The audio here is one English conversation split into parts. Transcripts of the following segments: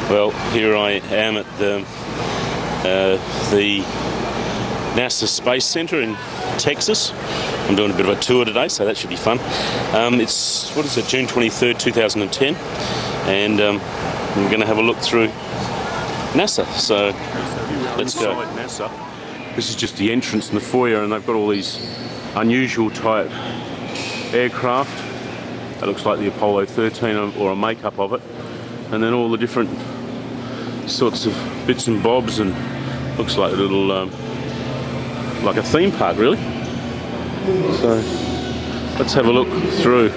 Well, here I am at the NASA Space Center in Texas. I'm doing a bit of a tour today, so that should be fun. It's, what is it, June 23rd, 2010, and we're going to have a look through NASA. So let's go. NASA. This is just the entrance and the foyer, and they've got all these unusual type aircraft. That looks like the Apollo 13 or a make-up of it, and then all the different sorts of bits and bobs, and looks like a little like a theme park, really. So let's have a look through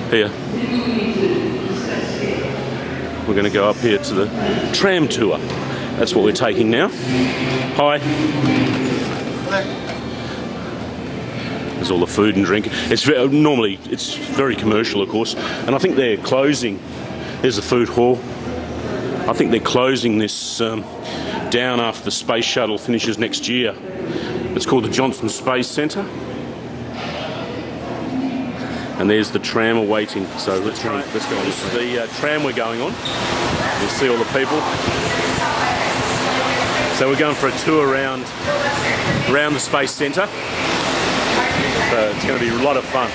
here. We're going to go up here to the tram tour. That's what we're taking now. Hi. There's all the food and drink. It's normally it's very commercial, of course, and I think they're closing. There's the food hall. I think they're closing this down after the space shuttle finishes next year. It's called the Johnson Space Center. And there's the tram awaiting. So let's go on. This is the tram we're going on. You'll see all the people. So we're going for a tour around the Space Center. So it's going to be a lot of fun.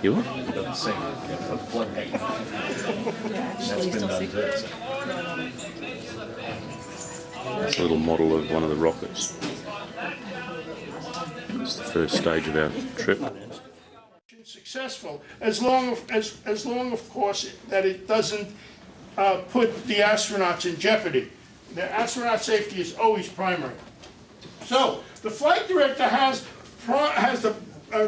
You are? That's a little model of one of the rockets. It's the first stage of our trip. Successful, as long, of course, that it doesn't put the astronauts in jeopardy. The astronaut safety is always primary. So the flight director has the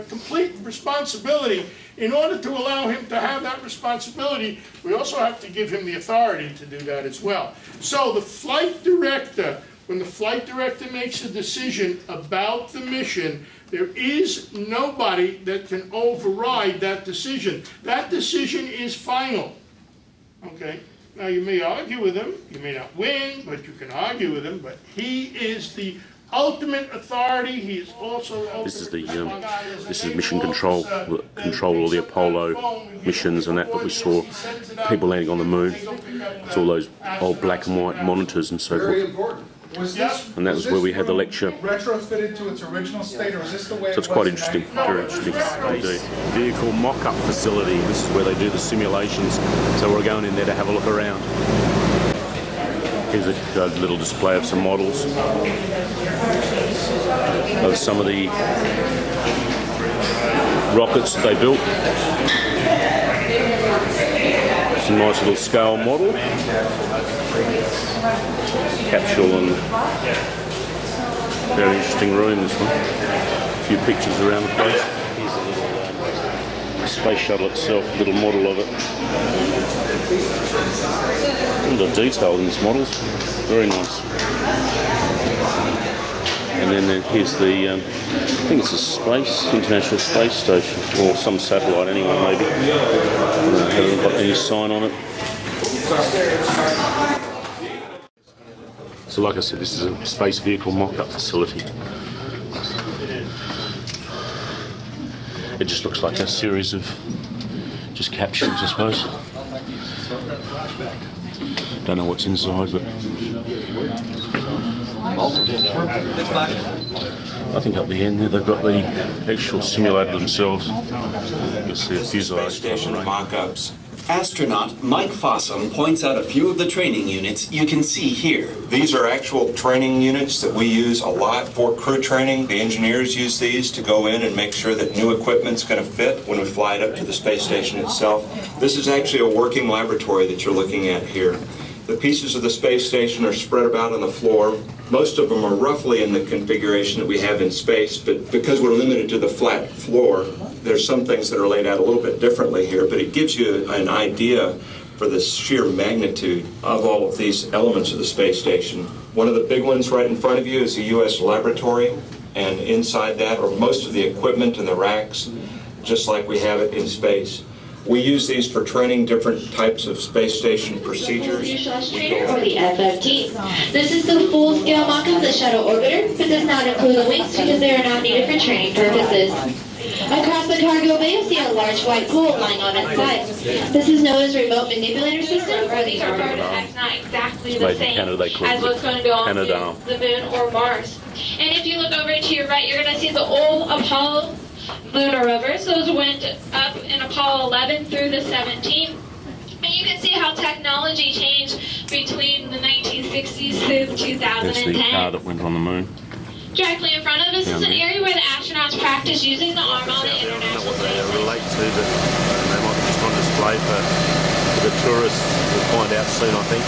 complete responsibility. In order to allow him to have that responsibility, we also have to give him the authority to do that as well. So the flight director, when the flight director makes a decision about the mission, there is nobody that can override that decision. That decision is final. Okay? Now you may argue with him, you may not win, but you can argue with him, but he is the ultimate authority. He is also this is mission control all the Apollo missions and that we saw, people landing on the moon. It's all those old black and white monitors and so forth. And that was where we had the lecture. Retrofitted to its original state, or is this the way? So it's quite interesting, very interesting indeed. Vehicle mock-up facility. This is where they do the simulations. So we're going in there to have a look around. Here's a little display of some models of some of the rockets that they built. It's a nice little scale model. Capsule, and very interesting room, this one. A few pictures around the place. Here's a little space shuttle itself, little model of it. A lot of detail in these models, very nice. And then here's the, I think it's a International Space Station, or some satellite anyway, maybe. Haven't got any sign on it. So like I said, this is a space vehicle mock-up facility. It just looks like a series of just capsules, I suppose. Don't know what's inside, but I think up the end there they've got the actual simulator themselves. You'll see a fuselage. Space station mock-ups. Astronaut Mike Fossum points out a few of the training units you can see here. These are actual training units that we use a lot for crew training. The engineers use these to go in and make sure that new equipment's going to fit when we fly it up to the space station itself. This is actually a working laboratory that you're looking at here. The pieces of the space station are spread about on the floor. Most of them are roughly in the configuration that we have in space, but because we're limited to the flat floor, there's some things that are laid out a little bit differently here, but it gives you an idea for the sheer magnitude of all of these elements of the space station. One of the big ones right in front of you is the U.S. laboratory, and inside that are most of the equipment and the racks, just like we have it in space. We use these for training different types of space station procedures. Or the FFT. This is the full-scale mock-up of the shuttle orbiter, but does not include the wings because they are not needed for training purposes. Across the cargo bay, you'll see a large white pool lying on its side. This is known as remote manipulator system, or these are artifacts not exactly the same as what's going to go on the moon or Mars. And if you look over to your right, you're going to see the old Apollo lunar rovers. Those went up in Apollo 11 through the 17th. And you can see how technology changed between the 1960s through 2010. That's the car that went on the moon. Directly in front of us is an area where the astronauts practice using the arm on the International Space Station. Relate to, but they might be just on display for the tourists. We'll find out soon, I think.